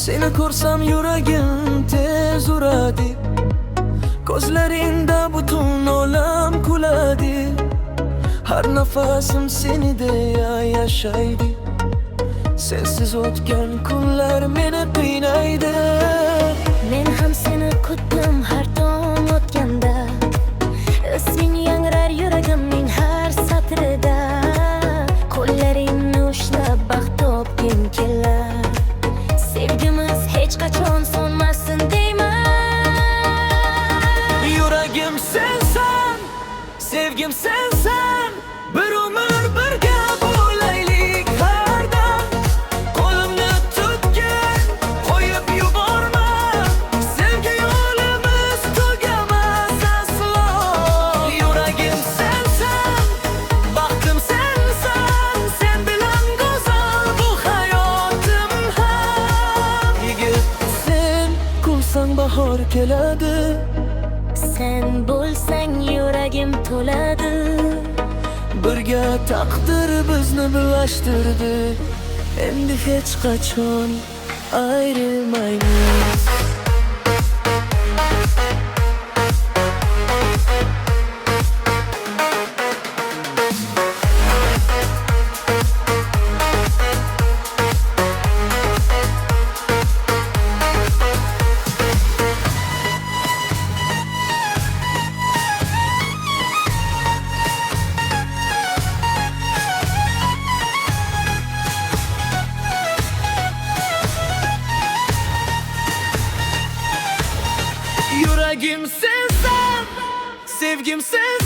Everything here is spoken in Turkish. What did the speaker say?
Seni ko'rsam yuragim tez uradi, ko'zlaringda butun olam kuladi. Har nafasim seni deya yashaydi, sensiz o'tgan kunlar meni qiynaydi. Men ham seni kutdim har tong o'tganda, isming yangrar yuragimning har satrida. Qo'llaringni ushlab baxt topgim kelar, sevgimiz hech qachon so'nmasin deyman. Yuragim sensan, sevgim sensan, bir umr birga bo'laylik har dam. Qo'limni tutgin, qo'yib yuborma, sevgi yo'limiz tugamas aslo. Yuragim sensan, baxtim sensan, sen bilan go'zal bu hayotim ham. Yigit, sen kulsang bahor keladi, Sen bo'lsang yuragim to'ladi. birga taqdir bizni birlashtirdi, endi hech qachon ayrilmaymiz. Yuragim sensan, sevgim sensan.